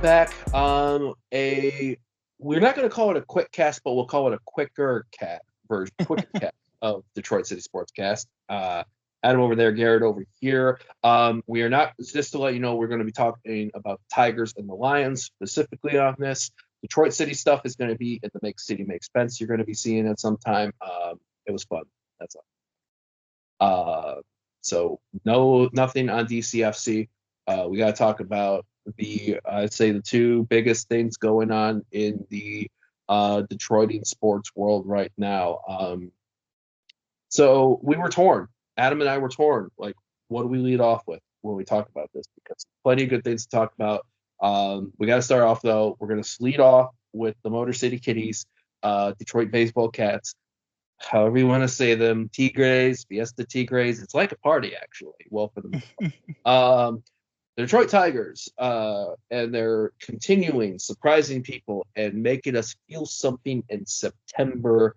back. We're not going to call it a quick cast, but we'll call it a quicker quicker cast of Detroit City Sportscast. Adam over there, Garrett over here. We are not, just to let you know, we're going to be talking about the Tigers and the Lions specifically on this. Detroit City stuff is going to be at the Make City Make Spence. You're going to be seeing it sometime. It was fun. That's all. So nothing on DCFC. We got to talk about I'd say the two biggest things going on in the Detroitian sports world right now. So we were torn. Adam and I were torn. Like, what do we lead off with when we talk about this? Because plenty of good things to talk about. We got to start off, though. We're going to lead off with the Motor City Kitties, Detroit Baseball Cats, however you want to say them, Tigres, Fiesta Tigres. It's like a party, actually. Well, for them. The Detroit Tigers, and they're continuing surprising people and making us feel something in September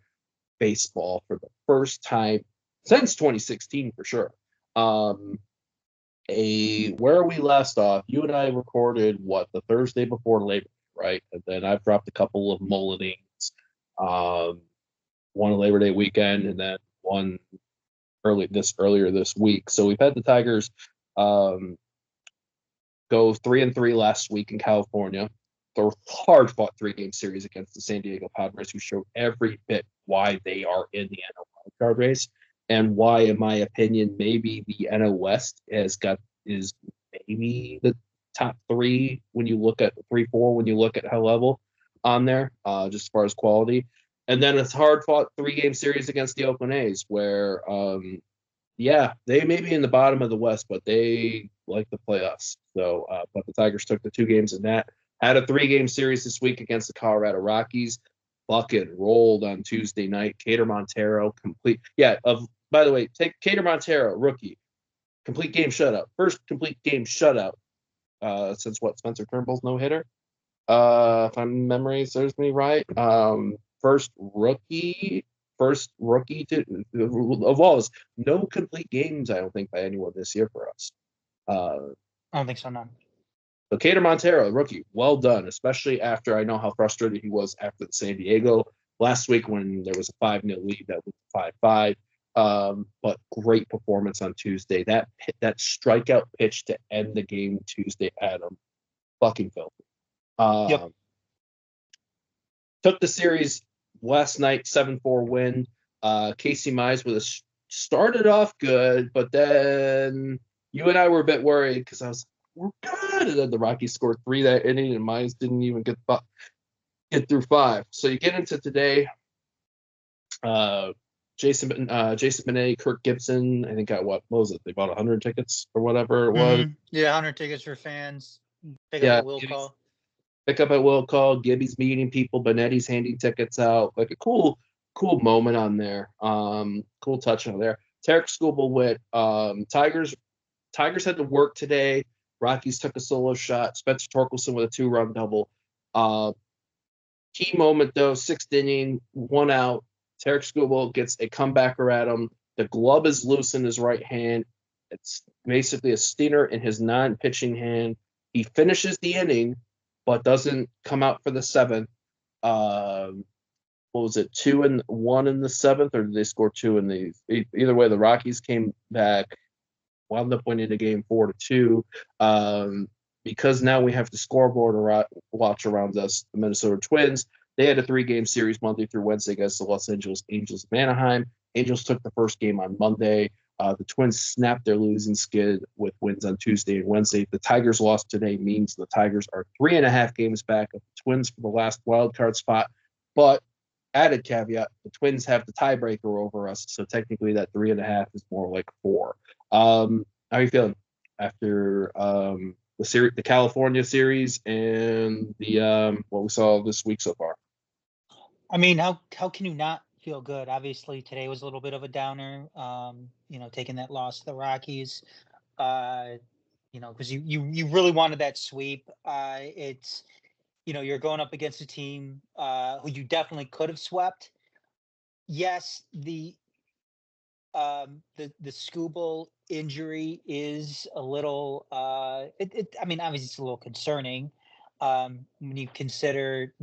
baseball for the first time since 2016, for sure. Where we last off, you and I recorded the Thursday before Labor Day, right? And then I've dropped a couple of mulletings, one on Labor Day weekend, and then one earlier this week. So we've had the Tigers go 3-3 last week in California. The hard-fought 3-game series against the San Diego Padres, who showed every bit why they are in the NL wildcard race, and why, in my opinion, maybe the NL West is maybe the top three when you look at 3-4, when you look at high level on there, just as far as quality. And then it's hard-fought 3-game series against the Oakland A's, where they may be in the bottom of the West, but they like to play us. So, but the Tigers took the 2 games in that. Had a 3-game series this week against the Colorado Rockies. Bucket rolled on Tuesday night. Cater Montero complete. By the way, take Cater Montero, rookie, complete game shutout. First complete game shutout since Spencer Turnbull's no hitter. If my memory serves me right. First rookie of all this. No complete games, I don't think, by anyone this year for us. I don't think so, no. So Cater Montero, rookie, well done, especially after I know how frustrated he was after the San Diego last week when there was a 5-0 lead that was 5-5. But great performance on Tuesday. That strikeout pitch to end the game Tuesday, Adam, fucking filthy. Yep. Took the series last night, 7-4 win. Casey Mize started off good, but then you and I were a bit worried because I was, we're good, and then the Rockies scored 3 that inning, and Mize didn't even get through 5. So you get into today. Jason Benet, Kirk Gibson, I think got what was it? They bought 100 tickets or whatever it was. Yeah, 100 tickets for fans. Pick up at will call. Pick up at will call. Gibby's meeting people. Benetti's handing tickets out. Like a cool moment on there. Cool touch on there. Tarek Skubal with Tigers had to work today. Rockies took a solo shot. Spencer Torkelson with a 2-run double. Key moment though, 6th inning, 1 out. Tarek Skubal gets a comebacker at him. The glove is loose in his right hand. It's basically a stinner in his non-pitching hand. He finishes the inning, but doesn't come out for the 7th. What was it, 2 and 1 in the 7th, or did they score 2 in the? Either way, the Rockies came back, wound up winning the game 4-2. Because now we have the scoreboard watch around us. The Minnesota Twins, they had a 3-game series Monday through Wednesday against the Los Angeles Angels of Anaheim. Angels took the first game on Monday. The Twins snapped their losing skid with wins on Tuesday and Wednesday. The Tigers' loss today means the Tigers are 3.5 games back of the Twins for the last wild card spot. But added caveat, the Twins have the tiebreaker over us, so technically that 3.5 is more like 4. How are you feeling after the California series and the what we saw this week so far? I mean, how can you not feel good? Obviously, today was a little bit of a downer. Taking that loss to the Rockies. Because you really wanted that sweep. It's you're going up against a team who you definitely could have swept. Yes, the Skubal injury is a little. I mean, obviously it's a little concerning. When you consider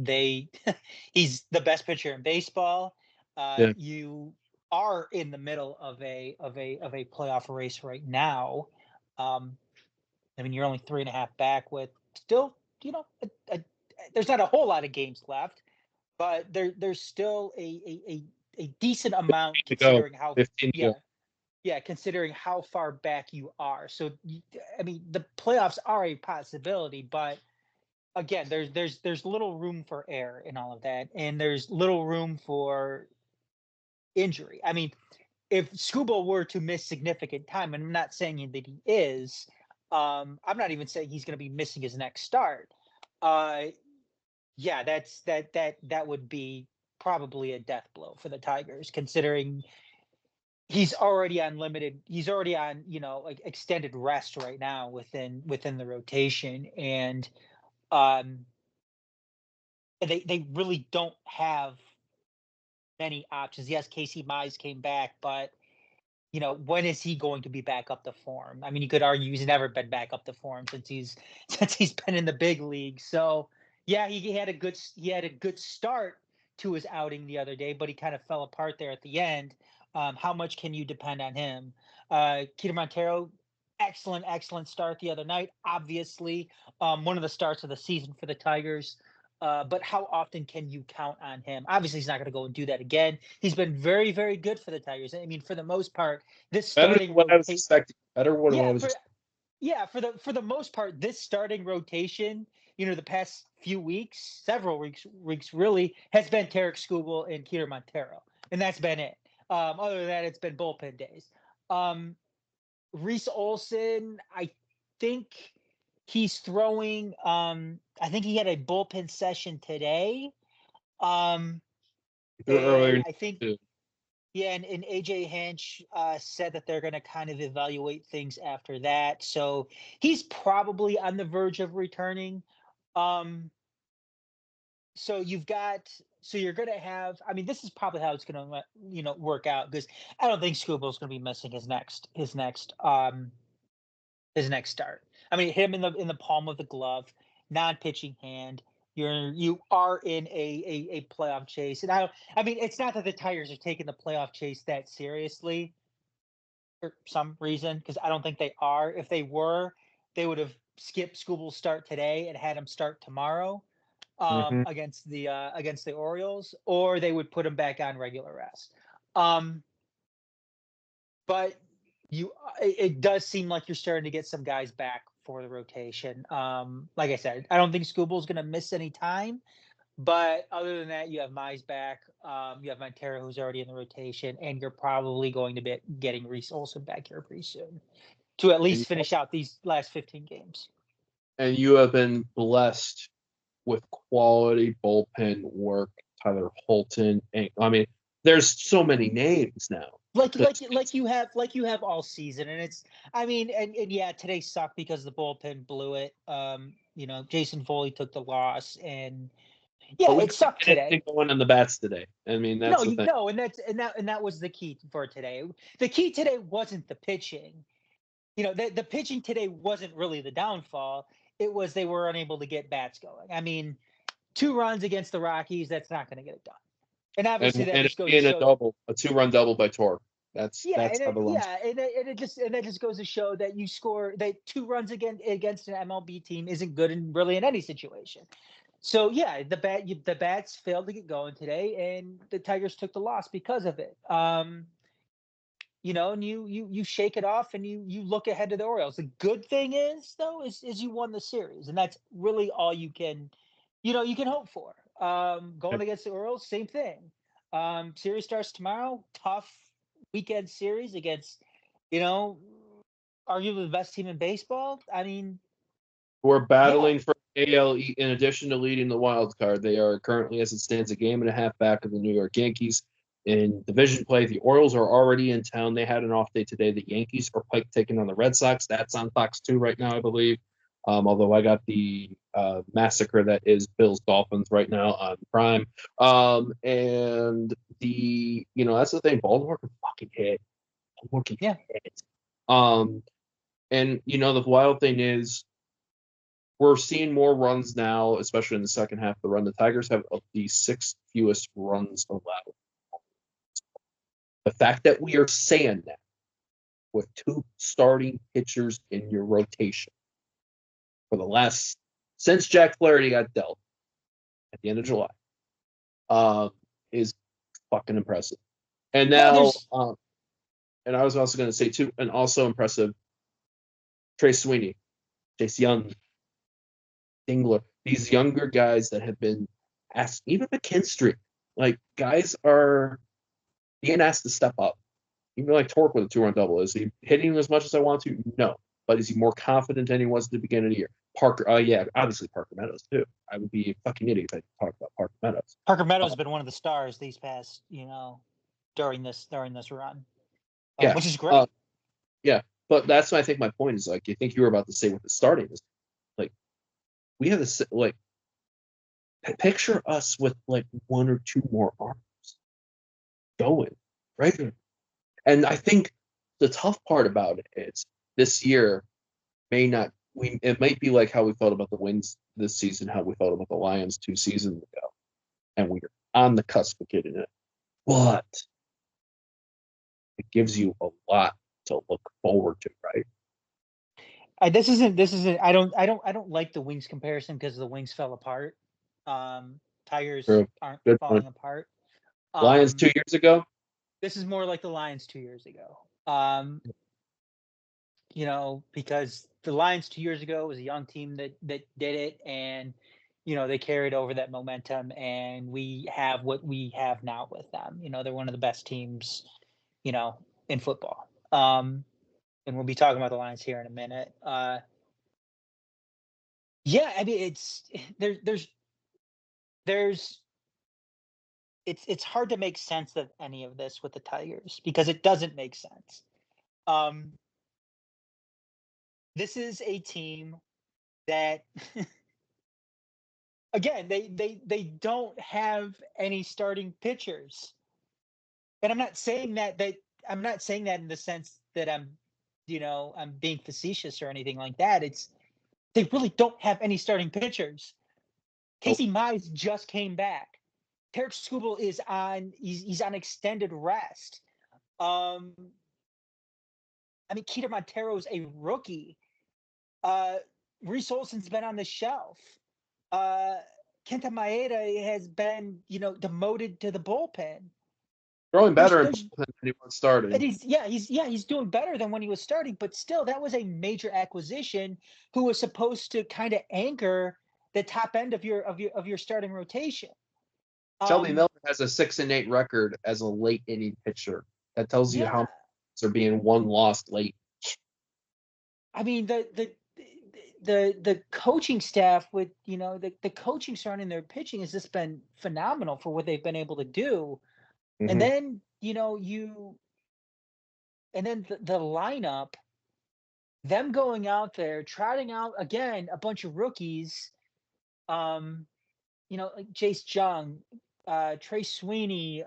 he's the best pitcher in baseball. Yeah. You are in the middle of a playoff race right now. Um, I mean, you're only 3.5 back with still, there's not a whole lot of games left, but there's still a decent amount To go. considering how 15 to yeah go. yeah considering how far back you are. So I mean, the playoffs are a possibility, but again, there's little room for error in all of that, and there's little room for injury. I mean, if Scuba were to miss significant time, and I'm not saying that he is, I'm not even saying he's going to be missing his next start. Uh, yeah, that would be probably a death blow for the Tigers, considering he's already on like extended rest right now within the rotation, and um, they really don't have many options. Yes, Casey Mize came back, but when is he going to be back up to form? I mean, you could argue he's never been back up to form since he's since he's been in the big league. So yeah, he had a good start to his outing the other day, but he kind of fell apart there at the end. How much can you depend on him? Keita Montero, excellent start the other night. Obviously, one of the starts of the season for the Tigers. But how often can you count on him? Obviously, he's not going to go and do that again. He's been very good for the Tigers. I mean, for the most part, this Better than starting what I was rotation, expecting. Better than what I yeah, was expecting. for the most part, this starting rotation, the past few weeks, several weeks really, has been Tarek Skubal and Keter Montero, and that's been it. Other than that, it's been bullpen days. Um, Reese Olson, I think he's throwing. I think he had a bullpen session today. Um, and Earlier I think, too. yeah, and AJ Hinch said that they're going to kind of evaluate things after that. So he's probably on the verge of returning. Um, so you're going to have, I mean, this is probably how it's going to, work out, because I don't think Scubal's going to be missing his next start. I mean, hit him in the palm of the glove, non-pitching hand. You are in a playoff chase, and I mean, it's not that the Tigers are taking the playoff chase that seriously for some reason, because I don't think they are. If they were, they would have skipped Scubal's start today and had him start tomorrow Mm-hmm. against the Orioles, or they would put him back on regular rest. Um, but it does seem like you're starting to get some guys back for the rotation. Like I said, I don't think Scubal's going to miss any time, but other than that, you have Mize back. You have Montero, who's already in the rotation, and you're probably going to be getting Reese Olson back here pretty soon to at And least finish out these last 15 games. you have been blessed with quality bullpen work. Tyler Holton. And, I mean, there's so many names now. Like you have all season, and it's, I mean, and yeah, today sucked because the bullpen blew it. Jason Foley took the loss, and But yeah, we it sucked didn't today. get going on the bats today. I mean, that's No, the thing. no, and that was the key for today. The key today wasn't the pitching. The pitching today wasn't really the downfall. It was they were unable to get bats going. I mean, 2 runs against the Rockies, that's not going to get it done. And obviously, that And it just goes to being show. a 2-run double by Torque. Yeah, That's how the runs. and that just goes to show that you score that 2 runs against an MLB team isn't good in any situation. So yeah, the bats failed to get going today, and the Tigers took the loss because of it. And you shake it off, and you look ahead to the Orioles. The good thing is though is you won the series, and that's really all you can hope for. Going against the Orioles, same thing. Series starts tomorrow. Tough weekend series against, you know, arguably the best team in baseball. I mean, We're yeah, battling for AL. In addition to leading the wild card, they are currently, as it stands, a game and a half back of the New York Yankees in division play. The Orioles are already in town. They had an off day today. The Yankees are taking on the Red Sox. That's on Fox 2 right now, I believe. Although I got the massacre that is Bills Dolphins right now on Prime. And that's the thing. Baltimore can fucking hit. Baltimore can yeah, hit. And the wild thing is, we're seeing more runs now, especially in the second half of the run. The Tigers have the 6th fewest runs allowed. The fact that we are saying that with 2 starting pitchers in your rotation for the last since Jack Flaherty got dealt at the end of July is fucking impressive. And now, and I was also going to say too, and also impressive, Trey Sweeney, Chase Young, Dingler, these younger guys that have been asked, even McKinstry, like guys are being asked to step up. Even like Torque with a 2-run double. Is he hitting as much as I want to? No. But is he more confident than he was at the beginning of the year? Parker, yeah, obviously Parker Meadows too. I would be a fucking idiot if I talked about Parker Meadows. Parker Meadows has been one of the stars these past, during this run. Yeah, which is great. Yeah, but that's what I think my point is. Like, I think you were about to say with the starting is, like, we have this, like, picture us with like 1 or 2 more arms going, right? And I think the tough part about it is this year it might be like how we felt about the Wings this season, how we felt about the Lions 2 seasons ago, and we're on the cusp of getting it. But it gives you a lot to look forward to, right? This isn't. I don't like the Wings comparison because the Wings fell apart. Tigers aren't Good falling point. apart. Lions 2 years ago. This is more like the Lions 2 years ago. Because the Lions 2 years ago was a young team that did it, and they carried over that momentum, and we have what we have now with them. They're one of the best teams, in football. And we'll be talking about the Lions here in a minute. Yeah, I mean, it's hard to make sense of any of this with the Tigers because it doesn't make sense. This is a team that again, they don't have any starting pitchers. And I'm not saying that in the sense that I'm being facetious or anything like that. They really don't have any starting pitchers. Casey Mize just came back. Tarek Skubal is he's on extended rest. Keter Montero's a rookie. Reese Olson's been on the shelf. Kenta Maeda has been, demoted to the bullpen. Growing better than he was starting. And he's doing better than when he was starting, but still, that was a major acquisition who was supposed to kind of anchor the top end of your starting rotation. Shelby Miller has a 6-8 record as a late inning pitcher. That tells you how they're being lost late. I mean, the coaching staff with the coaching surrounding their pitching has just been phenomenal for what they've been able to do. Mm-hmm. And then the lineup, them going out there trotting out again a bunch of rookies, like Jace Jung, Trey Sweeney,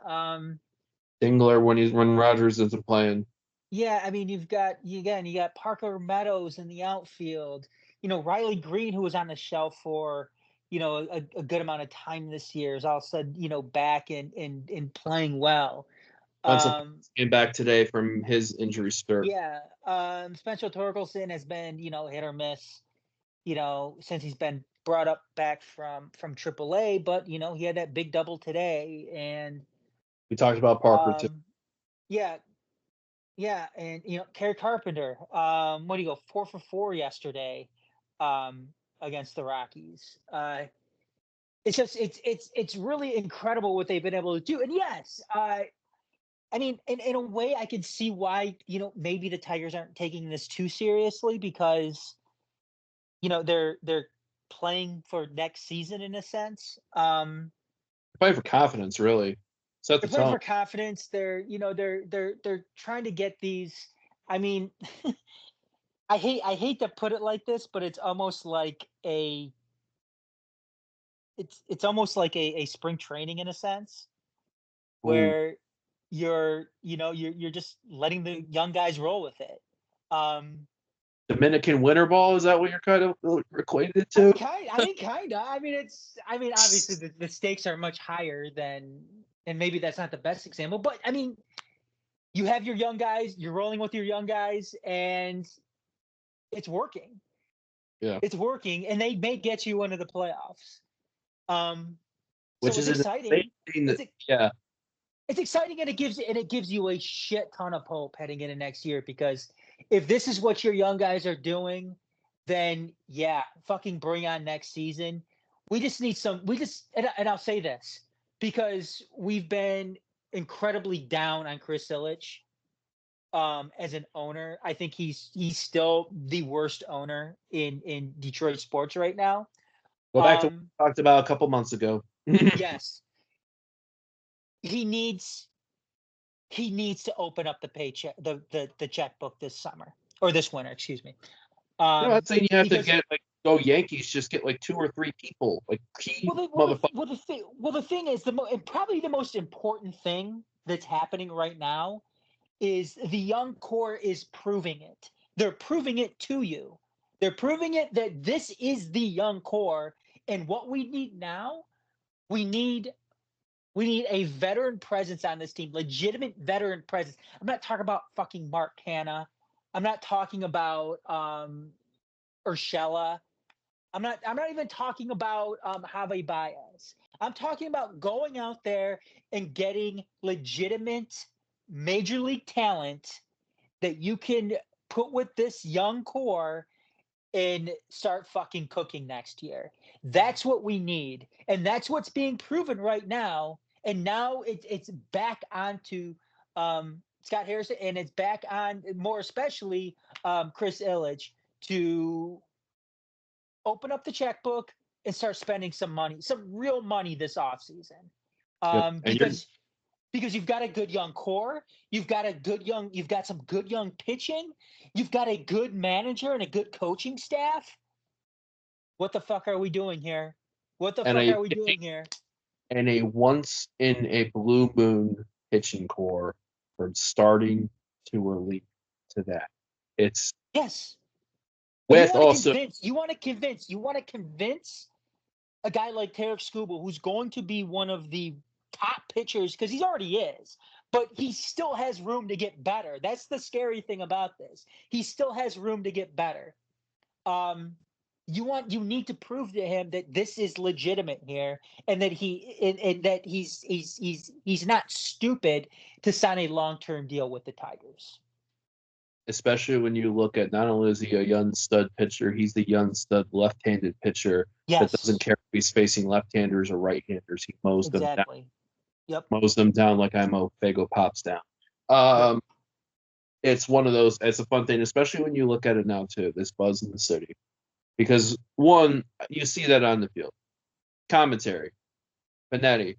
Dingler when Rogers isn't playing. Yeah, I mean, you got Parker Meadows in the outfield. Riley Green, who was on the shelf for a good amount of time this year, is all of a sudden back and playing well. Came back today from his injury spurt. Yeah, Spencer Torkelson has been hit or miss, since he's been brought up back from AAA. But he had that big double today, and we talked about Parker too. Yeah, and Kerry Carpenter, what do you go 4 for 4 yesterday, against the Rockies. It's just it's really incredible what they've been able to do. And yes, I mean, in a way, I can see why maybe the Tigers aren't taking this too seriously because they're playing for next season in a sense. Playing for confidence, really. They're playing for confidence. They're trying to get these. I mean, I hate to put it like this, but it's almost like a spring training in a sense, where you're just letting the young guys roll with it. Dominican winter ball. Is that what you're kind of equated it I to? mean, kinda. I mean, obviously the stakes are much higher than, and maybe that's not the best example, but I mean, you have your young guys, you're rolling with your young guys, and it's working. Yeah. It's working, and they may get you into the playoffs. So Which it's is an insane exciting. thing It's that, yeah. it's exciting, and it gives you a shit ton of hope heading into next year, because if this is what your young guys are doing, then yeah, fucking bring on next season. We just need some. We just and I'll say this, because we've been incredibly down on Chris Ilitch as an owner. I think he's still the worst owner in Detroit sports right now. Go back to what Um, we talked about a couple months ago. yes, he needs he needs to open up the paycheck, the checkbook this summer, or this winter, excuse me. No, I'm not saying you have to Because get like go Yankees. Just get like 2 or 3 people, like key motherfuckers. the thing is, and probably the most important thing that's happening right now is the young core is proving it. They're proving it to you. They're proving it that this is the young core, and what we need now, we need we need a veteran presence on this team, legitimate veteran presence. I'm not talking about fucking Mark Hanna. I'm not talking about Urshela. I'm not even talking about Javi Baez. I'm talking about going out there and getting legitimate major league talent that you can put with this young core and start fucking cooking next year. That's what we need. And that's what's being proven right now. And now it's back onto Scott Harrison, and it's back on more especially Chris Illich to open up the checkbook and start spending some money, some real money this offseason. Yep. And you're Because you've got a good young core, you've got some good young pitching, you've got a good manager and a good coaching staff. What the fuck are we doing here? What the and fuck a are we doing here? and a once in a blue moon pitching core from starting to relief to that. It's Yes. And with also you want to convince a guy like Tarek Skubal, who's going to be one of the top pitchers, because he's already is, but he still has room to get better. That's the scary thing about this. He still has room to get better. Um, you need to prove to him that this is legitimate here, and that and that he's not stupid to sign a long-term deal with the Tigers. especially when you look at not only is he a young stud pitcher, he's the young stud left-handed pitcher that doesn't Yes, care if he's facing left-handers or right-handers. He exactly. Yep. mows them down like I mow Fago Pops down. Yep. It's one of those. It's a fun thing, especially when you look at it now too. This buzz in the city, because one, you see that on the field, commentary, Benetti,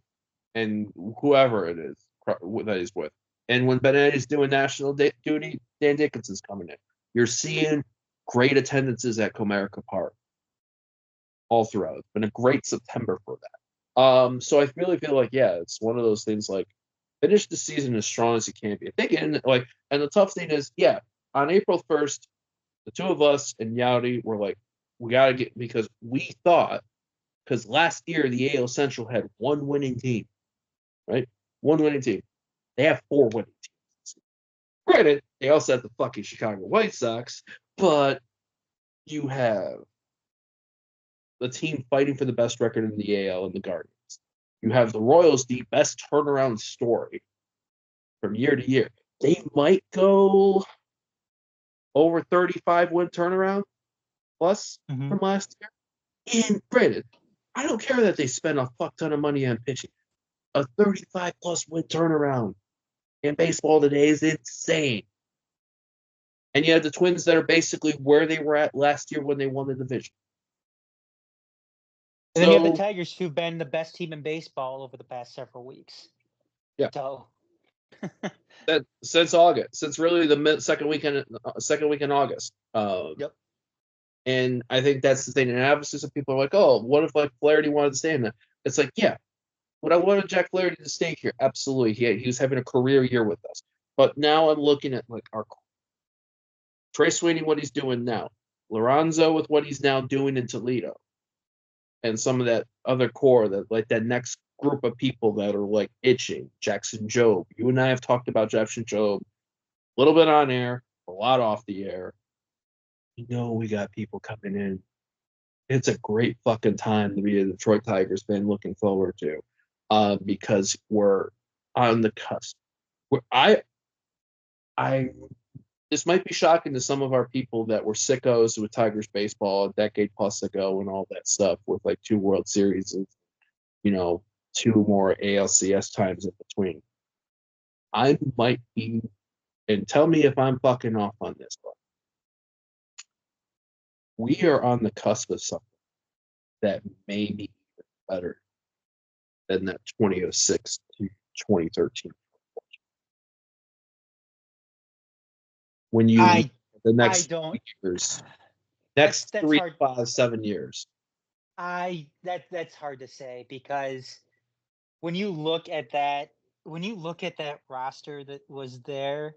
and whoever it is that he's with. And when Benetti's doing national duty, Dan Dickinson's coming in. You're seeing great attendances at Comerica Park all throughout. It's been a great September for that. So I really feel like, yeah, it's one of those things like finish the season as strong as you can be. I think, and the tough thing is, yeah, on April 1st, the two of us and Yowdy were like, we got to get, because we thought, because last year the AL Central had one winning team, right? One winning team. They have 4 winning teams. Granted, they also have the fucking Chicago White Sox, but you have the team fighting for the best record in the AL and the Guardians. You have the Royals, the best turnaround story from year to year. They might go over 35 win turnaround plus from last year. And granted, I don't care that they spend a fuck ton of money on pitching. A 35 plus win turnaround in baseball today is insane. And you have the Twins that are basically where they were at last year when they won the division. And then you have the Tigers, who've been the best team in baseball over the past several weeks. Yeah. So since August, since really the second weekend in August. Yep. And I think that's the thing. And obviously, some people are like, "Oh, what if like Flaherty wanted to stay in that?" It's like, yeah, would I wanted Jack Flaherty to stay here? Absolutely. He was having a career year with us. But now I'm looking at like our Trey Sweeney, what he's doing now. Lorenzo with what he's now doing in Toledo. And some of that other core, that next group of people that are like itching. Jackson Jobe. You and I have talked about Jackson Jobe a little bit on air, a lot off the air. We got people coming in. It's a great fucking time to be a Detroit Tigers fan, looking forward to, because we're on the cusp. This might be shocking to some of our people that were sickos with Tigers baseball a decade plus ago and all that stuff, with like 2 World Series and 2 more ALCS times in between. I might be, and tell me if I'm fucking off on this, but we are on the cusp of something that may be better than that 2006 to 2013. When you the next years, next that's 3, hard. 5, 7 years. That's hard to say, because when you look at that roster that was there,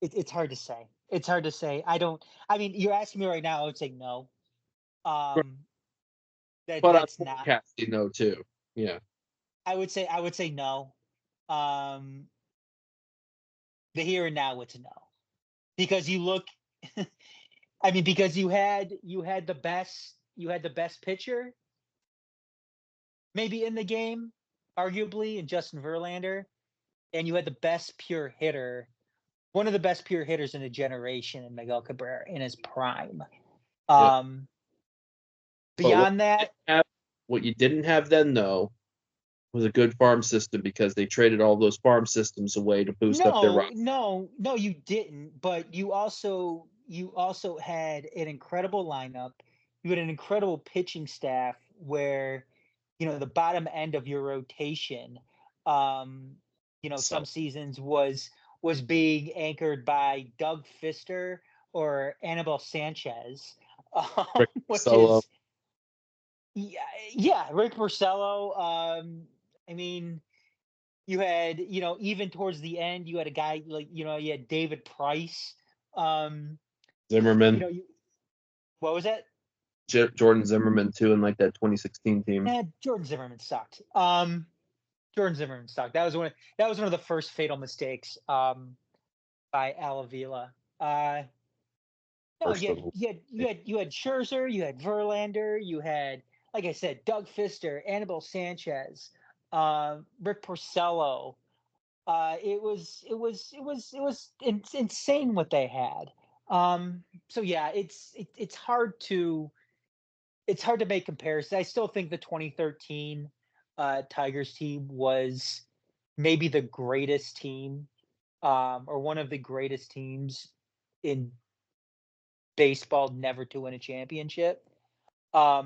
it's hard to say. It's hard to say. I mean, you're asking me right now, I would say no. But That's I'm not. forecasting no too. Yeah. I would say no. The here and now, it's no, because you look. I mean, because you had the best pitcher, maybe in the game, arguably, in Justin Verlander, and you had the best pure hitter, one of the best pure hitters in a generation, in Miguel Cabrera in his prime. Beyond that, what you didn't have then, though, was a good farm system, because they traded all those farm systems away to boost up their roster. No, you didn't. But you also had an incredible lineup. You had an incredible pitching staff, where the bottom end of your rotation, some seasons was being anchored by Doug Fister or Anibal Sanchez, which is Rick Porcello. I mean, you had, even towards the end, you had a guy like, you had David Price, Zimmerman. What was that? Jordan Zimmerman too, in like that 2016 team. Jordan Zimmerman sucked. Jordan Zimmerman sucked. That was one of the first fatal mistakes by Al Avila. No, you had Scherzer, you had Verlander, you had, like I said, Doug Fister, Anibal Sanchez, Rick Porcello. It was insane what they had. So yeah, it's hard to make comparisons. I still think the 2013 Tigers team was maybe the greatest team, or one of the greatest teams in baseball never to win a championship. I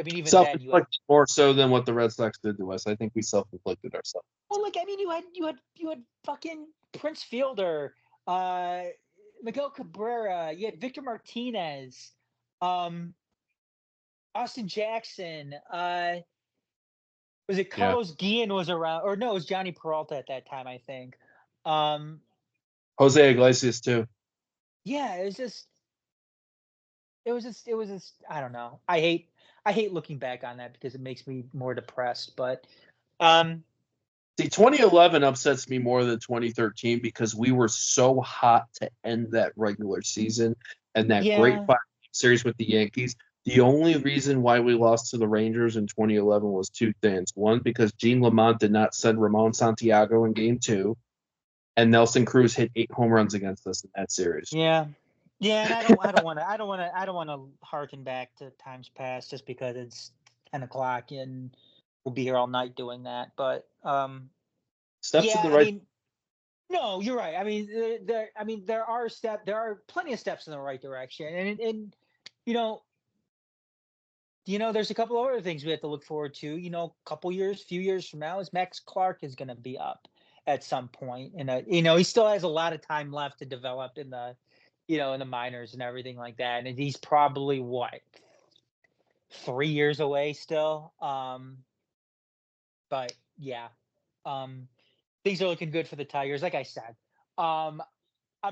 mean, even then, you had more so than what the Red Sox did to us. I think we self-inflicted ourselves. Well, I mean, you had fucking Prince Fielder, Miguel Cabrera, you had Victor Martinez, Austin Jackson. Was it Carlos Guillen was around, or no? It was Johnny Peralta at that time, I think. Jose Iglesias too. Yeah, it was just. I don't know. I hate looking back on that, because it makes me more depressed. But see, 2011 upsets me more than 2013, because we were so hot to end that regular season and that great 5-game series with the Yankees. The only reason why we lost to the Rangers in 2011 was 2 things. One, because Gene Lamont did not send Ramon Santiago in Game 2, and Nelson Cruz hit 8 home runs against us in that series. Yeah, and I don't want to harken back to times past, just because it's 10 o'clock and we'll be here all night doing that. But steps in the right. I mean, no, you're right. I mean, there are plenty of steps in the right direction, and there's a couple of other things we have to look forward to. Few years from now, is Max Clark is going to be up at some point, and he still has a lot of time left to develop in the in the minors and everything like that, and he's probably 3 years away still. But yeah, things are looking good for the Tigers. Like I said, I'm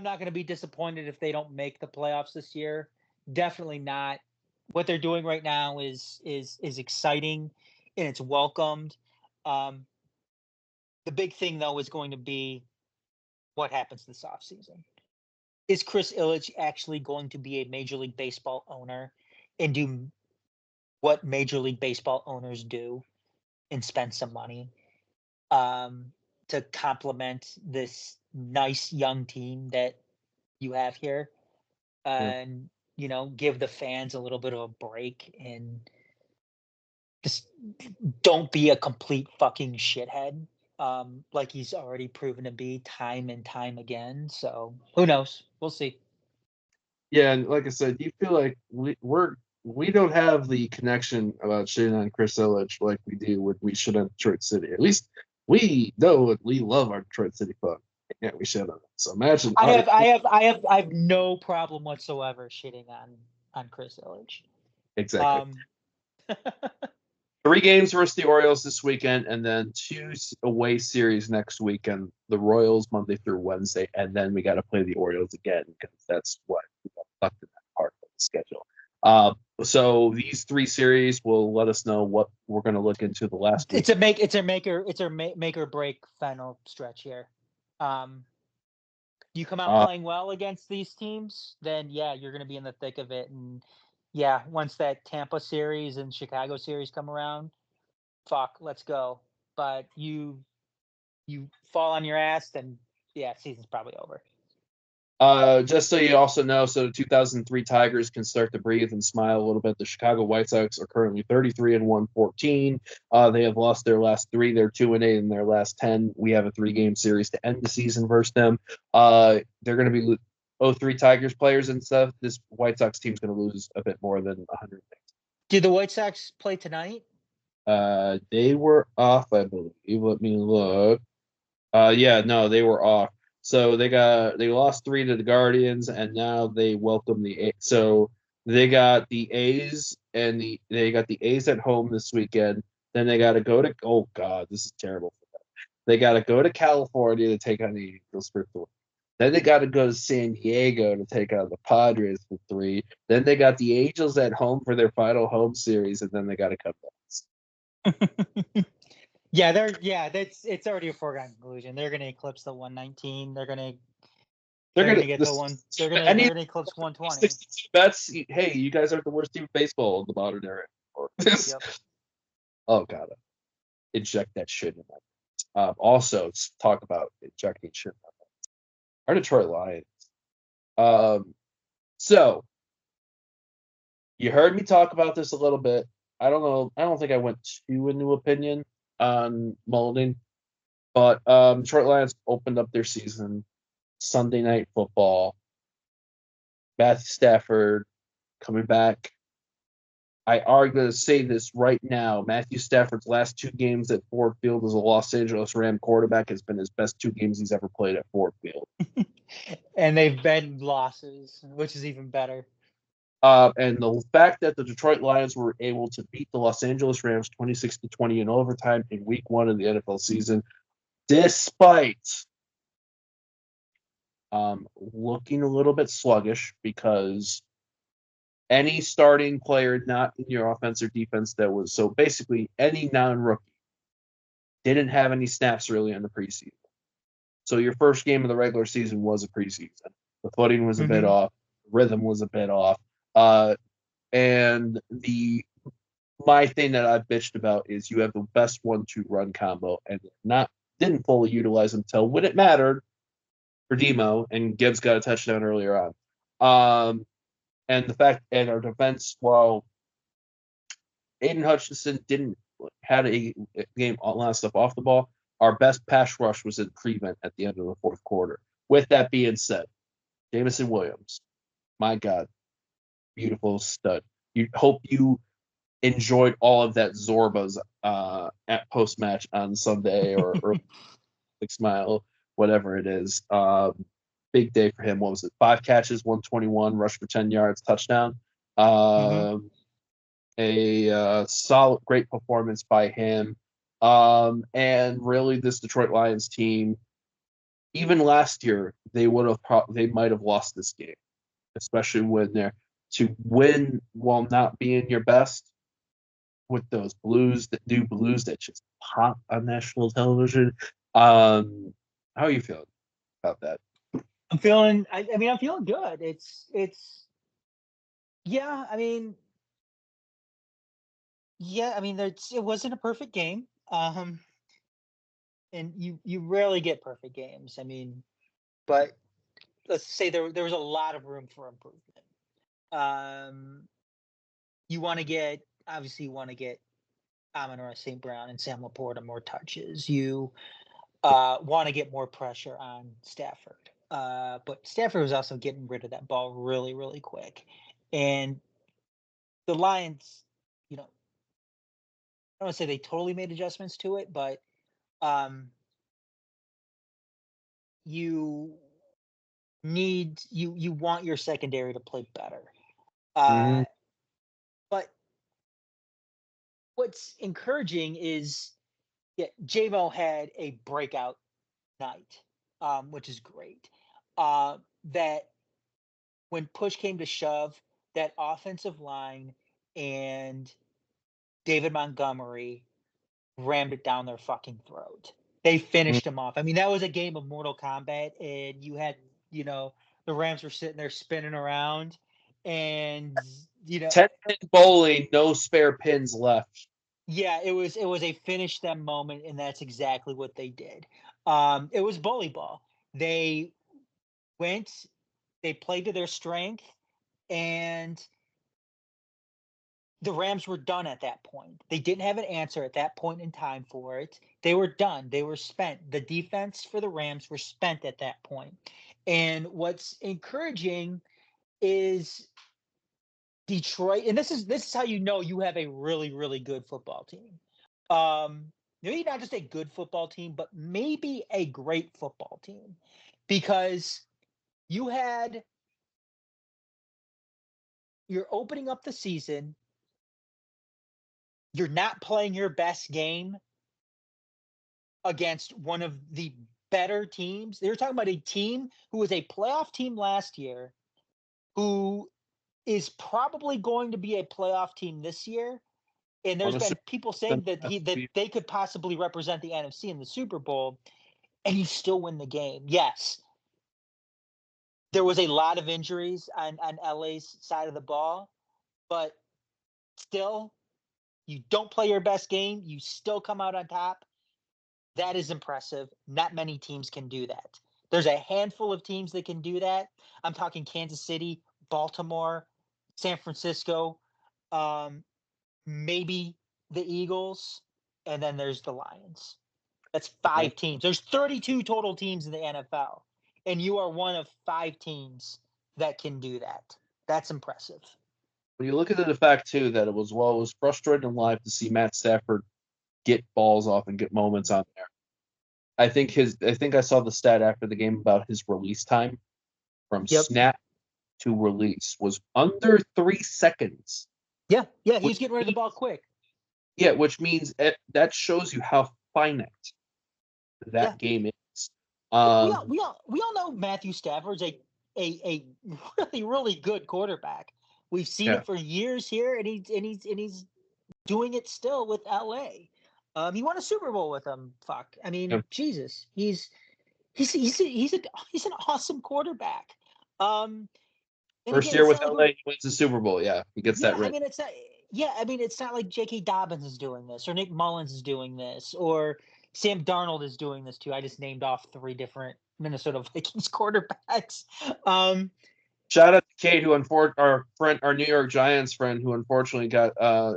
not going to be disappointed if they don't make the playoffs this year. Definitely not. What they're doing right now is exciting, and it's welcomed. Um, the big thing though is going to be what happens this offseason. Is Chris Ilitch actually going to be a Major League Baseball owner and do what Major League Baseball owners do and spend some money to complement this nice young team that you have here, Yeah. and give the fans a little bit of a break and just don't be a complete fucking shithead, like he's already proven to be time and time again. So who knows? We'll see. Yeah, and like I said, you feel like we don't have the connection about shitting on Chris Ilitch like we do when we shit on Detroit City. At least we know we love our Detroit City club. Yeah, we shit on them. So imagine I have no problem whatsoever shitting on Chris Ilitch. exactly. Um, 3 games versus the Orioles this weekend, and then 2 away series next weekend. The Royals Monday through Wednesday, and then we got to play the Orioles again because that's what we got stuck in that part of the schedule. So these 3 series will let us know what we're going to look into the last week. It's a make or break final stretch here. You come out playing well against these teams, then yeah, you're going to be in the thick of it. And yeah, once that Tampa series and Chicago series come around, fuck, let's go. But you fall on your ass, then yeah, season's probably over. Just so you also know, so the 2003 Tigers can start to breathe and smile a little bit. The Chicago White Sox are currently 33-1-14. They have lost their last 3. They're 2-8 in their last 10. We have a 3-game series to end the season versus them. They're going to be 03 Tigers players and stuff. This White Sox team's going to lose a bit more than 100 things. Did the White Sox play tonight? They were off, I believe. Let me look. Yeah, no, they were off. So they lost 3 to the Guardians, and now they welcome the so they got the A's and they got the A's at home this weekend. Then they got to go to oh god, this is terrible for them. They got to go to California to take on the Angels for 3. Then they got to go to San Diego to take on the Padres for 3. Then they got the Angels at home for their final home series, and then they got to come back. Yeah, it's already a foregone conclusion. They're going to eclipse the 119. They're going to get the one. They're going to eclipse 120. 62 bets. Hey, you guys are the worst team of baseball in the modern era. Yep. Oh god, inject that shit in that. Also, let's talk about injecting shit in that. Our Detroit Lions. So you heard me talk about this a little bit. I don't know. I don't think I went too into opinion on Molding, but Detroit Lions opened up their season Sunday Night Football. Matthew Stafford coming back. I are going to say this right now. Matthew Stafford's last 2 games at Ford Field as a Los Angeles Ram quarterback has been his best 2 games he's ever played at Ford Field. And they've been losses, which is even better. And the fact that the Detroit Lions were able to beat the Los Angeles Rams 26-20 in overtime in Week 1 of the NFL season, despite looking a little bit sluggish because any starting player not in your offense or defense that was so basically any non-rookie didn't have any snaps really in the preseason. So your first game of the regular season was a preseason. The footing was a bit off, rhythm was a bit off. And my thing that I've bitched about is you have the best 1-2 run combo and didn't fully utilize until when it mattered for Demo, and Gibbs got a touchdown earlier on. And the fact and our defense, while Aiden Hutchinson had a game a lot of stuff off the ball, our best pass rush was in prevent at the end of the 4th quarter. With that being said, Jameson Williams, my God, beautiful stud. You hope you enjoyed all of that Zorba's at post match on Sunday or Six Mile, whatever it is. Big day for him. What was it? 5 catches, 121, rush for 10 yards, touchdown. A solid, great performance by him. And really, this Detroit Lions team, even last year, they might have lost this game, especially when they're to win while not being your best with those blues that do blues that just pop on national television. How are you feeling about that? I'm feeling. I mean, I'm feeling good. It's. Yeah. I mean. Yeah. I mean, it wasn't a perfect game. And you rarely get perfect games. I mean, but let's say there was a lot of room for improvement. Um, you want to get obviously you want to get Amon-Ra St. Brown and Sam Laporta more touches. You want to get more pressure on Stafford. But Stafford was also getting rid of that ball really, really quick. And the Lions, you know, I don't want to say they totally made adjustments to it, but um, you you want your secondary to play better. Mm-hmm. Uh, but what's encouraging is, yeah, JMO had a breakout night, which is great. That when push came to shove, that offensive line and David Montgomery rammed it down their fucking throat. They finished him off. I mean, that was a game of Mortal Kombat, and you had, you know, the Rams were sitting there spinning around, and 10-pin bowling, no spare pins left. yeah, it was a finish them moment, and that's exactly what they did. It was bully ball. They went, they played to their strength, and the Rams were done at that point. They didn't have an answer at that point in time for it. They were done. They were spent. The defense for the Rams were spent at that point. And what's encouraging is Detroit, and this is how you know you have a really, really good football team. Maybe not just a good football team, but maybe a great football team. Because you had you're opening up the season, you're not playing your best game against one of the better teams. They were talking about a team who was a playoff team last year, who is probably going to be a playoff team this year. And On there's a been Super people Bowl, saying that they could possibly represent the NFC in the Super Bowl, and you still win the game. Yes, there was a lot of injuries on LA's side of the ball, but still, you don't play your best game, you still come out on top. That is impressive. Not many teams can do that. There's a handful of teams that can do that. I'm talking Kansas City, Baltimore, San Francisco, um, maybe the Eagles, and then there's the Lions. That's okay. 5 teams. There's 32 total teams in the NFL, and you are one of 5 teams that can do that. That's impressive. When you look at the fact too that it was frustrating live to see Matt Stafford get balls off and get moments on there. I think I saw the stat after the game about his release time from Yep. snap to release was under 3 seconds. Yeah. Yeah. Which He's getting rid of the means, ball quick. yeah, which means that shows you how finite Yeah. that game is. We all Um, we all we all know Matthew Stafford's a really, really good quarterback. We've seen yeah, it for years here, and he's doing it still with LA. He won a Super Bowl with them. Fuck. I yeah. mean, Jesus. He's an awesome quarterback. Um, and First again, year it's with not like LA, we're he wins the Super Bowl. Yeah, he gets yeah, that I ring. mean, it's not. Yeah, I mean, it's not like J.K. Dobbins is doing this, or Nick Mullins is doing this, or Sam Darnold is doing this too. I just named off 3 different Minnesota Vikings quarterbacks. Um, Shout out to Kate, our friend, our New York Giants friend, who unfortunately got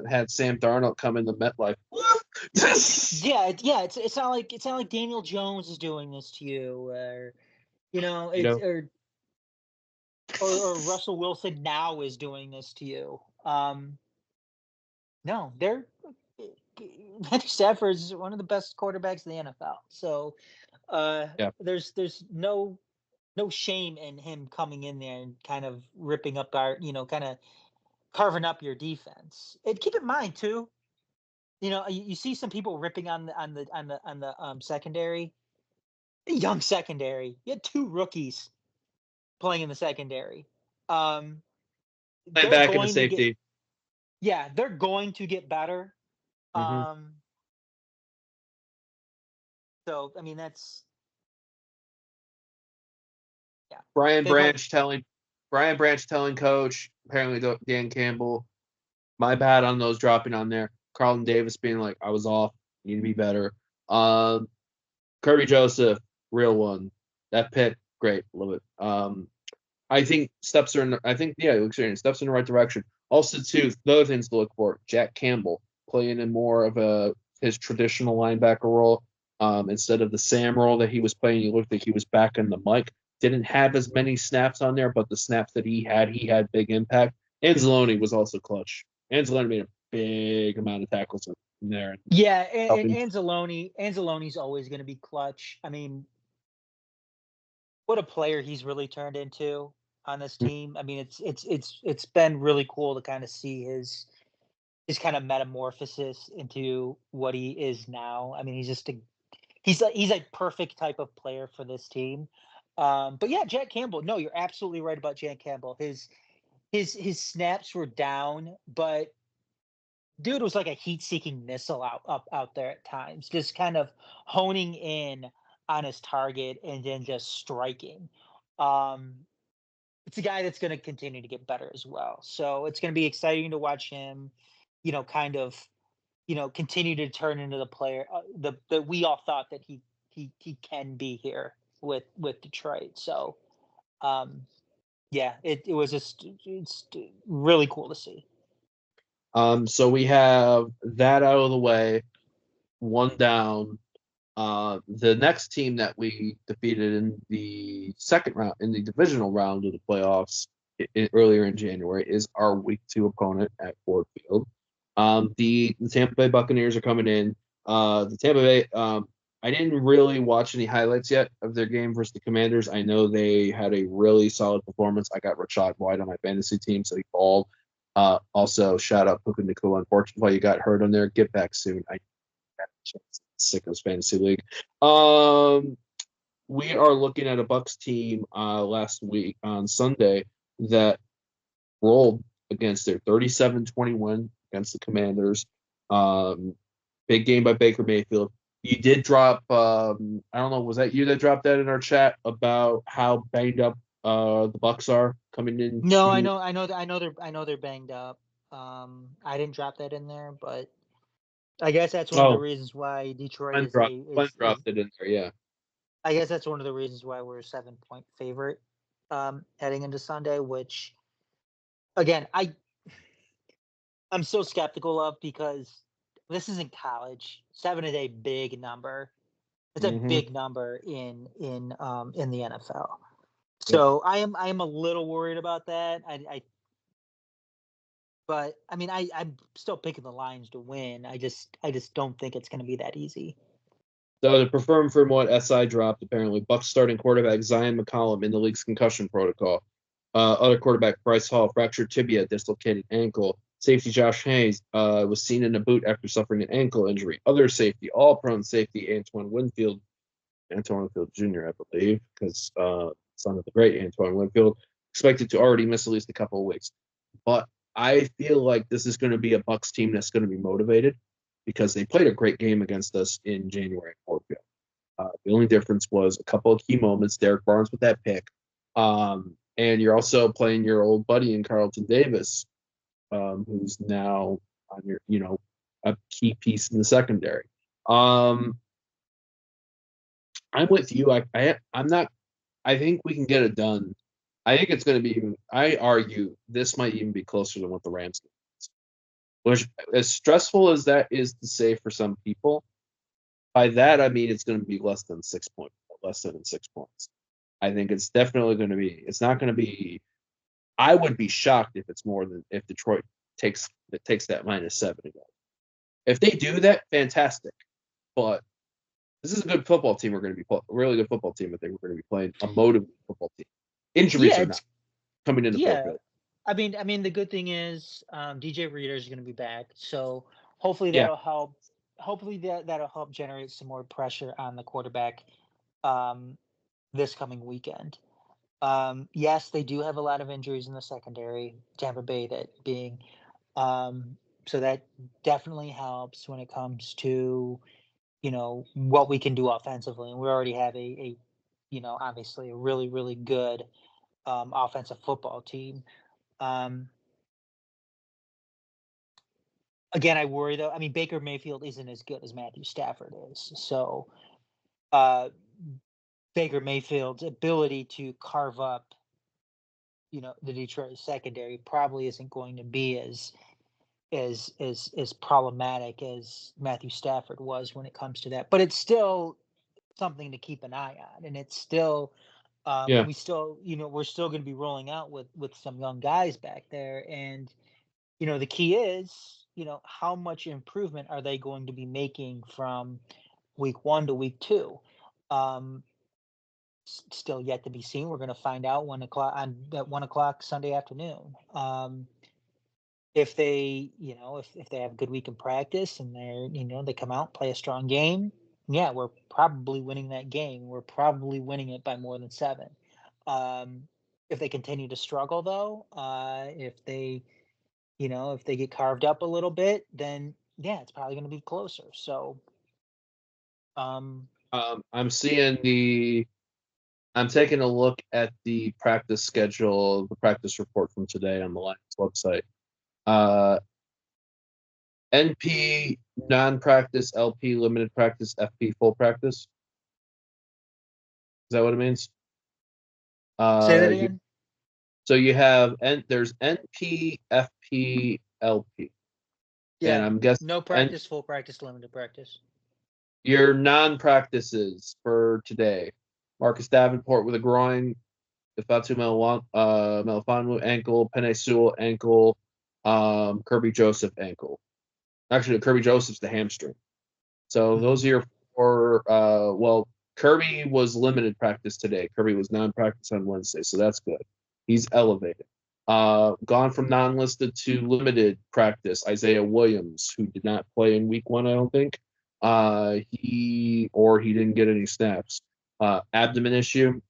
had Sam Darnold come into MetLife. yeah, it's not like Daniel Jones is doing this to you, or You it's know, or Russell Wilson now is doing this to you. No, they're Matthew Stafford is one of the best quarterbacks in the NFL. So yeah. there's no shame in him coming in there and kind of ripping up kind of carving up your defense. And keep in mind too, You see some people ripping on the secondary, young secondary. You had two rookies playing in the secondary. Um, Playing they're back in the going to get, safety. yeah, they're going to get better. Mm-hmm. Um, so I mean that's yeah. Brian They've had Branch telling Brian Branch telling coach, apparently Dan Campbell, my bad on those dropping on there. Carlton Davis being like, I was off, need to be better. Um, Kirby Joseph, real one. That pick, great, love it. I think steps are in. I think yeah, steps in the right direction. Also, too, the other things to look for: Jack Campbell playing in more of his traditional linebacker role instead of the Sam role that he was playing. He looked like he was back in the mic. Didn't have as many snaps on there, but the snaps that he had big impact. Anzalone was also clutch. Anzalone made a big amount of tackles in there. yeah, and Helping. Anzalone's always going to be clutch. I mean, what a player he's really turned into on this team. I mean, it's been really cool to kind of see his kind of metamorphosis into what he is now. I mean, he's a perfect type of player for this team. But yeah, Jack Campbell. No, you're absolutely right about Jack Campbell. His snaps were down, but dude was like a heat-seeking missile out there at times, just kind of honing in on his target and then just striking. Um, it's a guy that's going to continue to get better as well. So it's going to be exciting to watch him, kind of, continue to turn into the player that we all thought that he can be here with Detroit. So um, yeah, it was just it's really cool to see. So we have that out of the way, one down. The next team that we defeated in the second round, in the divisional round of the playoffs earlier in January, is our week 2 opponent at Ford Field. The Tampa Bay Buccaneers are coming in. The Tampa Bay, I didn't really watch any highlights yet of their game versus the Commanders. I know they had a really solid performance. I got Rashad White on my fantasy team, so he balled. Also, shout out Puka Nacua. Unfortunately, you got hurt on there. Get back soon. I Sickos Fantasy League. We are looking at a Bucks team last week on Sunday that rolled against their 37-21 against the Commanders. Big game by Baker Mayfield. You did drop. I don't know. Was that you that dropped that in our chat about how banged up the Bucks are coming No, into? I know they're banged up. I didn't drop that in there, but I guess that's one of the Oh, reasons why Detroit Glenn is dropped. a Glenn is dropped it in there. Yeah. I guess that's one of the reasons why we're a 7-point favorite heading into Sunday, which again I'm so skeptical of because this isn't college. 7 is a big number. It's a Mm-hmm. big number in the NFL. Yep. So I am a little worried about that. But I mean I'm still picking the Lions to win. I just don't think it's going to be that easy. So to confirm from what SI dropped, apparently Bucks starting quarterback Zion McCollum in the league's concussion protocol. Other quarterback Bryce Hall fractured tibia, dislocated ankle. Safety Josh Hayes was seen in a boot after suffering an ankle injury. Other safety, all-prone safety Antoine Winfield Jr., I believe, because son of the great Antoine Winfield, expected to already miss at least a couple of weeks. But I feel like this is going to be a Bucks team that's going to be motivated because they played a great game against us in January at Ford Field. The only difference was a couple of key moments. Derek Barnes with that pick, and you're also playing your old buddy in Carlton Davis, who's now on your, a key piece in the secondary. I'm with you. I'm not. I think we can get it done. I think it's going to be even. I argue this might even be closer than what the Rams did. Which, as stressful as that is to say for some people, by that I mean it's going to be less than 6 points. Less than 6 points. I think it's definitely going to be. It's not going to be. I would be shocked if it's more than if Detroit takes that -7 again. If they do that, fantastic. But this is a good football team. We're going to be a really good football team. I think we're going to be playing a motivated football team. Injuries Yeah, are not coming into Fort yeah. Field. I mean the good thing is DJ Reader is going to be back. So hopefully Yeah. that'll help. Hopefully that'll help generate some more pressure on the quarterback um, this coming weekend. Yes, they do have a lot of injuries in the secondary. Tampa Bay, that being. Um, so that definitely helps when it comes to what we can do offensively, and we already have a obviously a really good offensive football team. Um, Again, I worry though. I mean, Baker Mayfield isn't as good as Matthew Stafford is, so uh, Baker Mayfield's ability to carve up, the Detroit secondary probably isn't going to be as problematic as Matthew Stafford was when it comes to that. But it's still something to keep an eye on, and it's still Yeah. we still we're still going to be rolling out with some young guys back there, and the key is how much improvement are they going to be making from week 1 to week 2. um Still yet to be seen. We're going to find out 1 o'clock on at 1 o'clock Sunday afternoon. If they if they have a good week in practice and they come out, play a strong game, yeah, we're probably winning that game. We're probably winning it by more than 7. um if they continue to struggle though, if they get carved up a little bit, then yeah, it's probably going to be closer. So um I'm seeing I'm taking a look at the practice schedule, the practice report from today on the Lions website. NP non-practice, LP limited practice, FP full practice. Is that what it means? say that You, again. so you have there's NP, FP, LP, and Yeah, I'm guessing no practice, full practice, limited practice. your non-practices for today. Marcus Davenport with a groin, Ifatu Melifonwu ankle, Penei Sewell ankle, Kirby Joseph ankle. Actually, Kirby Joseph's the hamstring. So Mhm. those are your 4. Well, Kirby was limited practice today. Kirby was non-practice on Wednesday, so that's good. He's elevated. Gone from non-listed to limited practice. Isaiah Williams, who did not play in week 1, I don't think. He didn't get any snaps. Abdomen issue.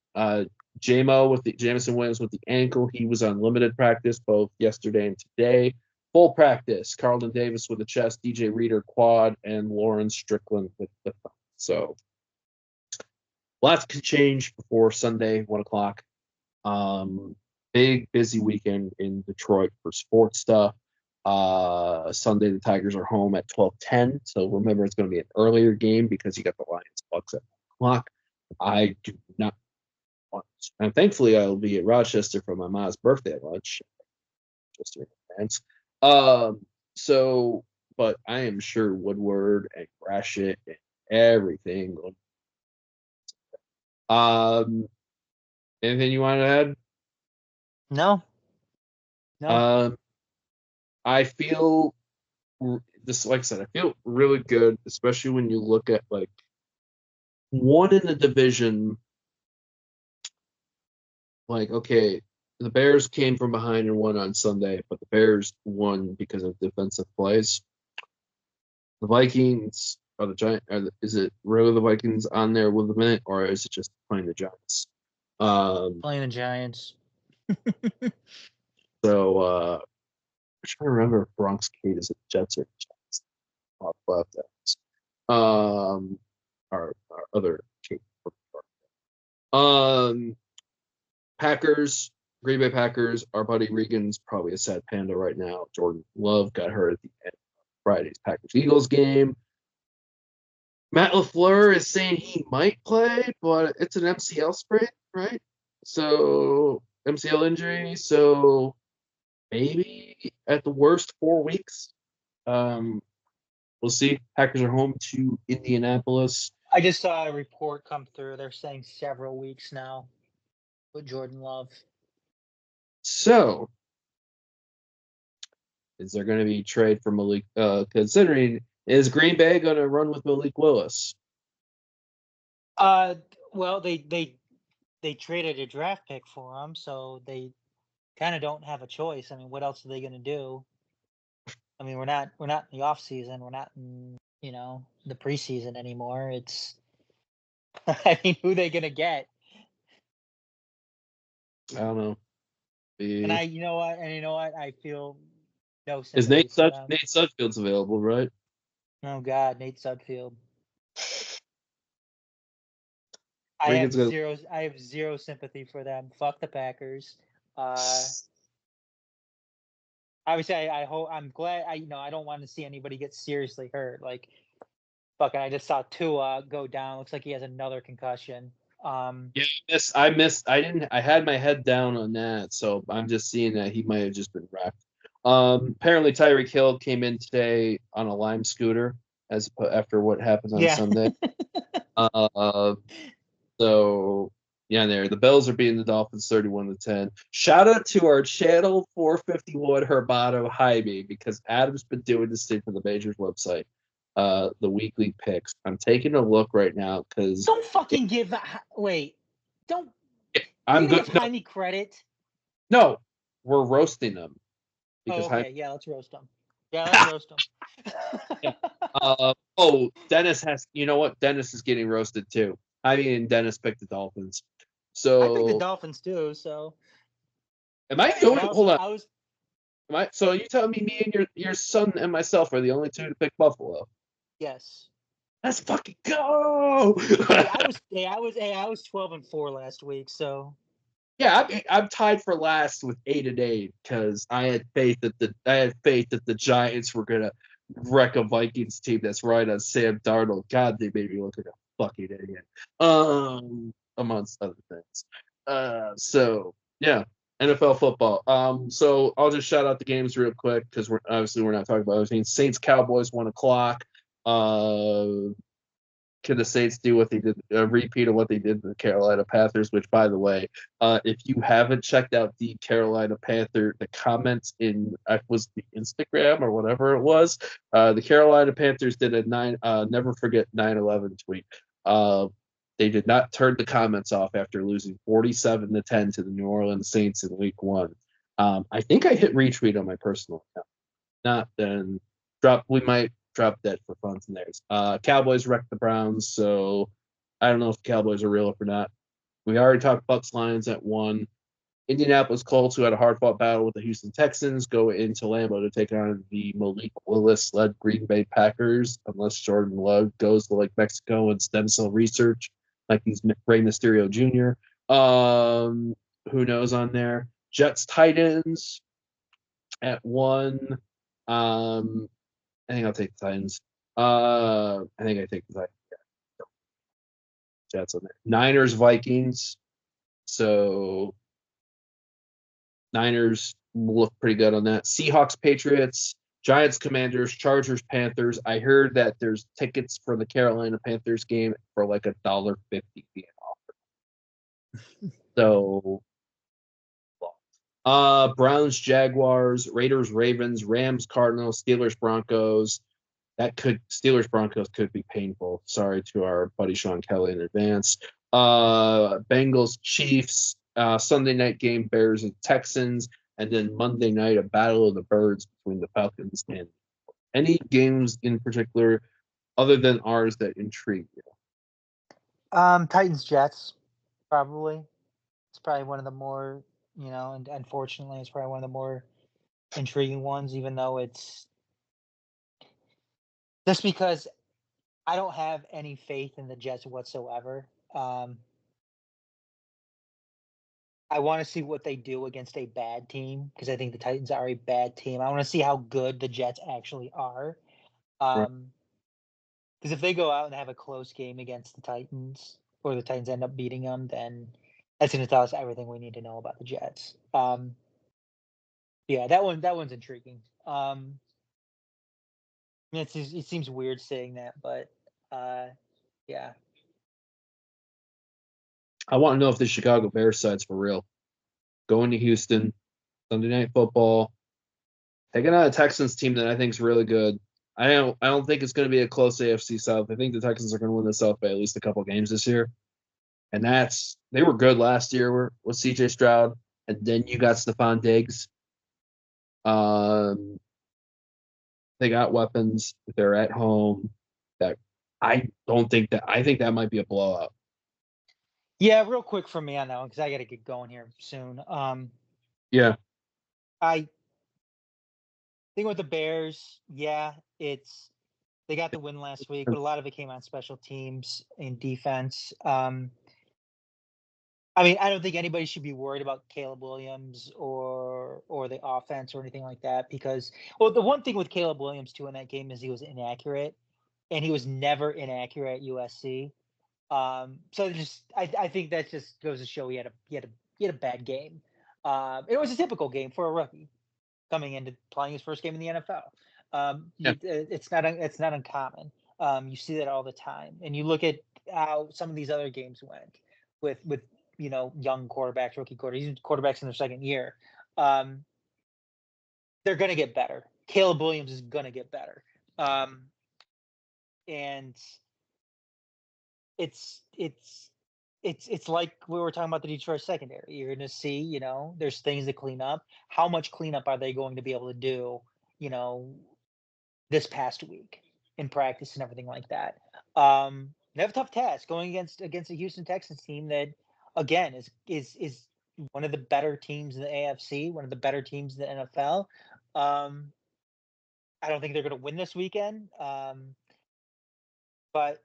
Jamison Williams with the ankle. He was on limited practice both yesterday and today. Full practice. Carlton Davis with the chest, DJ Reader quad, and Lauren Strickland with the thumb. So lots can change before Sunday, 1 o'clock. Big busy weekend in Detroit for sports stuff. Sunday the Tigers are home at 12:10. So remember, it's going to be an earlier game because you got the Lions Bucks at 1 o'clock. I do not want, and thankfully I'll be at Rochester for my mom's birthday lunch. Just in advance. So, but I am sure Woodward and Grashit and everything. Anything you want to add? No, no. Um, I feel this, like I said, I feel really good, especially when you look at like one in the division. Like, okay, the Bears came from behind and won on Sunday, but the Bears won because of defensive plays. The Vikings are the Giant. Is it really the Vikings on there with a minute, or is it just playing the Giants? Playing the Giants. So I'm trying to remember if Bronx Kate is it Jets or Giants. Off left our other Kate. Packers, Green Bay Packers. Our buddy Regan's probably a sad panda right now. Jordan Love got hurt at the end of Friday's Packers Eagles game. Matt LaFleur is saying he might play, but it's an MCL sprain, right? So MCL injury. So maybe at the worst 4 weeks. We'll see. Packers are home to Indianapolis. I just saw a report come through. They're saying several weeks now with Jordan Love. So is there going to be trade for Malik? Considering is Green Bay going to run with Malik Willis? Well, they traded a draft pick for him, so they kind of don't have a choice. I mean, what else are they going to do? I mean, we're not in the off season. We're not in the preseason anymore. It's I mean, who they gonna get? I don't know. And The you know what? I feel no is sympathy for them. Nate Sudfeld's available, right? Oh God, Nate Sudfeld. Regan's gonna. I have zero sympathy for them. Fuck the Packers. Uh, Obviously, I hope I'm glad. I don't want to see anybody get seriously hurt. Like fucking, I just saw Tua go down. Looks like he has another concussion. Yeah, I missed. I didn't. I had my head down on that, so I'm just seeing that he might have just been wrecked. Apparently Tyreek Hill came in today on a Lime scooter after what happened on Yeah. Sunday. Uh, so yeah, the Bills are beating the Dolphins 31-10. Shout out to our channel 451 Herbato Jaime because Adam's been doing this thing for the Majors website. The weekly picks. I'm taking a look right now because Don't fucking give. Wait. Don't. Are I'm you gonna give good. No, Jaime credit? no, we're roasting them Oh, because okay. Yeah, let's roast him. Yeah, let's roast him. yeah. Dennis has. You know what? Dennis is getting roasted too. I mean, Dennis picked the Dolphins. I picked the So Dolphins too. So, am I the but only? Hold on. I was. Am I? So you telling me and your son and myself are the only two to pick Buffalo? Yes. Let's fucking go! I was 12-4 last week. So Yeah, I'm tied for last with 8-8 because I had faith that the Giants were gonna wreck a Vikings team that's right on Sam Darnold. God, they made me look like a fucking idiot. Amongst other things. So yeah, NFL football. So I'll just shout out the games real quick because we're not talking about other things. Saints Cowboys 1 o'clock. Can the Saints do what they did, a repeat of what they did to the Carolina Panthers? Which, by the way, if you haven't checked out the Carolina Panther, the comments in was the Instagram or whatever it was, the Carolina Panthers did a never forget 9/11 tweet. They did not turn the comments off after losing 47-10 to the New Orleans Saints in Week 1. I think I hit retweet on my personal account. Not then drop. We might drop that for fun and theirs. Cowboys wrecked the Browns, so I don't know if the Cowboys are real or not. We already talked Bucks Lions at 1. Indianapolis Colts, who had a hard fought battle with the Houston Texans, go into Lambeau to take on the Malik Willis led Green Bay Packers, unless Jordan Love goes to like Mexico and stem cell research, like he's Rey Mysterio Jr. Who knows on there? Jets Titans at 1. Um, I think I'll take the Titans. I think I take the Titans. Yeah. Jets on there. Niners, Vikings. So Niners look pretty good on that. Seahawks, Patriots, Giants, Commanders, Chargers, Panthers. I heard that there's tickets for the Carolina Panthers game for like $1.50 being offered. So Browns, Jaguars, Raiders, Ravens, Rams, Cardinals, Steelers, Broncos. Steelers Broncos could be painful. Sorry to our buddy Sean Kelly in advance. Bengals Chiefs, Sunday night game Bears and Texans, and then Monday night a battle of the birds between the Falcons and any games in particular other than ours that intrigue you. Titans Jets probably. It's probably one of the more and unfortunately, it's probably one of the more intriguing ones. Even though it's just because I don't have any faith in the Jets whatsoever. I want to see what they do against a bad team because I think the Titans are a bad team. I want to see how good the Jets actually are. Right. Because if they go out and have a close game against the Titans, or the Titans end up beating them, then that's going to tell us everything we need to know about the Jets. Yeah, that one's intriguing. It seems weird saying that, but yeah. I want to know if the Chicago Bears side's for real. Going to Houston, Sunday night football, taking on a Texans team that I think is really good. I don't think it's going to be a close AFC South. I think the Texans are going to win the South by at least a couple games this year. And they were good last year with CJ Stroud, and then you got Stephon Diggs. They got weapons. They're at home. That I don't think that I think that might be a blowout. Yeah, real quick for me on that one because I got to get going here soon. Yeah. I think with the Bears, yeah, they got the win last week, but a lot of it came on special teams and defense. I mean, I don't think anybody should be worried about Caleb Williams or the offense or anything like that because, well, the one thing with Caleb Williams too in that game is he was inaccurate, and he was never inaccurate at USC. So I think that just goes to show he had a bad game. It was a typical game for a rookie coming into playing his first game in the NFL. Yeah. It's not uncommon. You see that all the time, and you look at how some of these other games went with young quarterbacks, rookie quarterbacks in their second year. They're going to get better. Caleb Williams is going to get better, and it's like we were talking about the Detroit secondary. You're going to see, there's things to clean up. How much cleanup are they going to be able to do, this past week in practice and everything like that? They have a tough task going against a Houston Texans team that, again, is one of the better teams in the AFC, one of the better teams in the NFL. I don't think they're going to win this weekend, but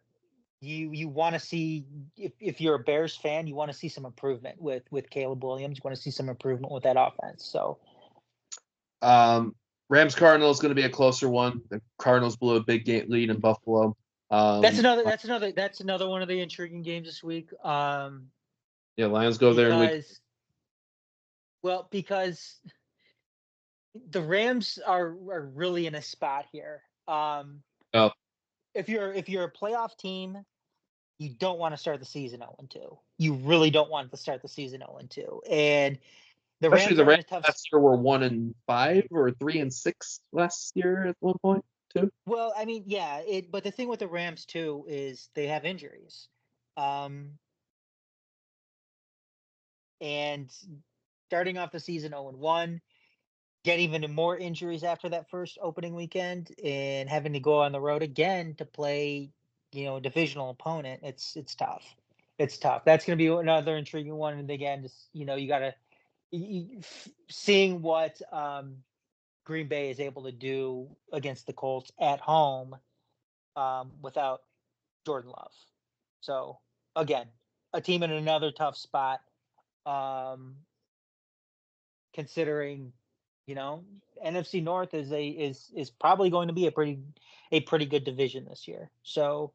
you want to see if you're a Bears fan, you want to see some improvement with Caleb Williams. You want to see some improvement with that offense. So, Rams Cardinals going to be a closer one. The Cardinals blew a big game lead in Buffalo. that's another one of the intriguing games this week. Yeah, Lions go there in week. Because the Rams are really in a spot here. If you're a playoff team, you don't want to start the season 0-2. You really don't want to start the season 0-2. And the Rams are in a tough. Last year were 1-5 or 3-6 last year at one point too. Well, I mean, yeah, but the thing with the Rams too is they have injuries, and starting off the season 0-1, get even more injuries after that first opening weekend, and having to go on the road again to play, a divisional opponent. It's tough. It's tough. That's going to be another intriguing one. And again, just you got to seeing what Green Bay is able to do against the Colts at home without Jordan Love. So again, a team in another tough spot. Considering, NFC North is probably going to be a pretty good division this year. So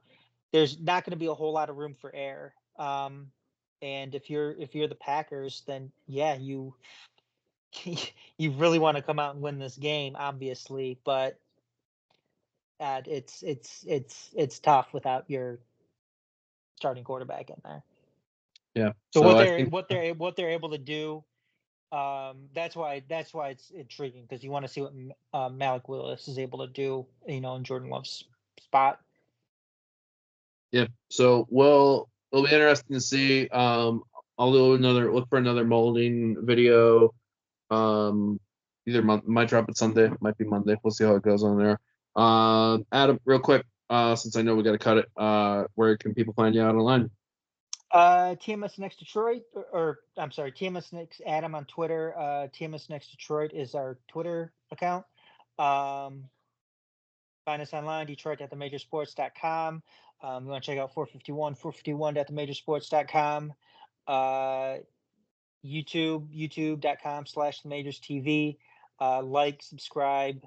there's not going to be a whole lot of room for error. And if you're the Packers, then yeah, you really want to come out and win this game, obviously, but it's tough without your starting quarterback in there. Yeah. So what they're able to do, that's why it's intriguing, because you want to see what Malik Willis is able to do, in Jordan Love's spot. Yeah. So it'll be interesting to see. I'll look for another molding video. Either might drop it Sunday, might be Monday. We'll see how it goes on there. Adam, real quick, since I know we got to cut it, where can people find you out online? TMS Next Detroit, or I'm sorry, TMS Next Adam on Twitter. TMS Next Detroit is our Twitter account. Find us online, Detroit.themajorsports.com. You want to check out 451.themajorsports.com. YouTube.com/themajorsTV. Like, subscribe,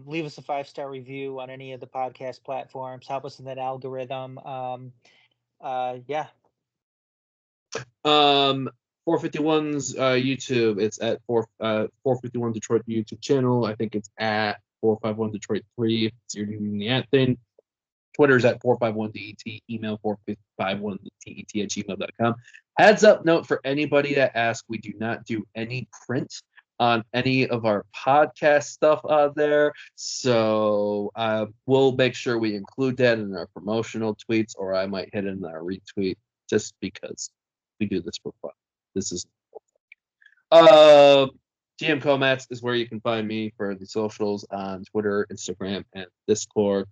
leave us a 5-star review on any of the podcast platforms. Help us in that algorithm. Yeah. 451's YouTube. It's at 451 Detroit YouTube channel. I think it's at 451 Detroit 3. So you're doing the at thing. Twitter's at 451DET. Email 451DET@gmail.com. Heads up note for anybody that asks, we do not do any print on any of our podcast stuff out there. So we'll make sure we include that in our promotional tweets, or I might hit it in our retweet, just because we do this for fun. This is TM Comats is where you can find me for the socials on Twitter, Instagram, and Discord.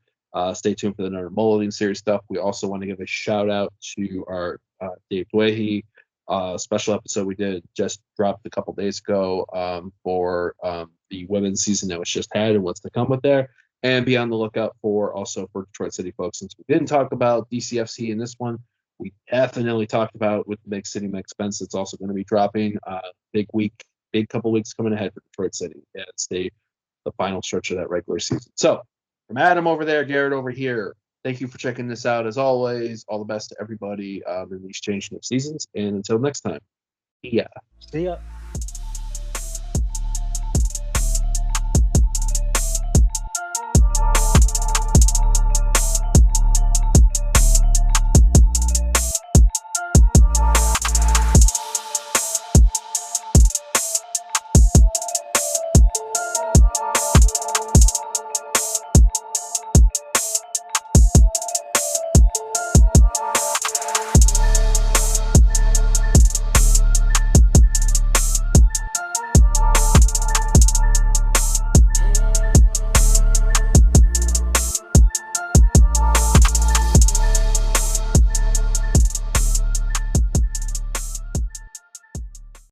Stay tuned for the another Mulligan series stuff. We also want to give a shout out to our Dave Dwahey special episode we did just dropped a couple days ago for the women's season that was just had and what's to come with there. And be on the lookout for Detroit City folks. Since we didn't talk about DCFC in this one, we definitely talked about with the Big City Mix Spence. It's also going to be dropping big couple weeks coming ahead for Detroit City. Yeah, it's the final stretch of that regular season. So from Adam over there, Garrett over here, thank you for checking this out. As always, all the best to everybody in these changing of seasons. And until next time, yeah. See ya.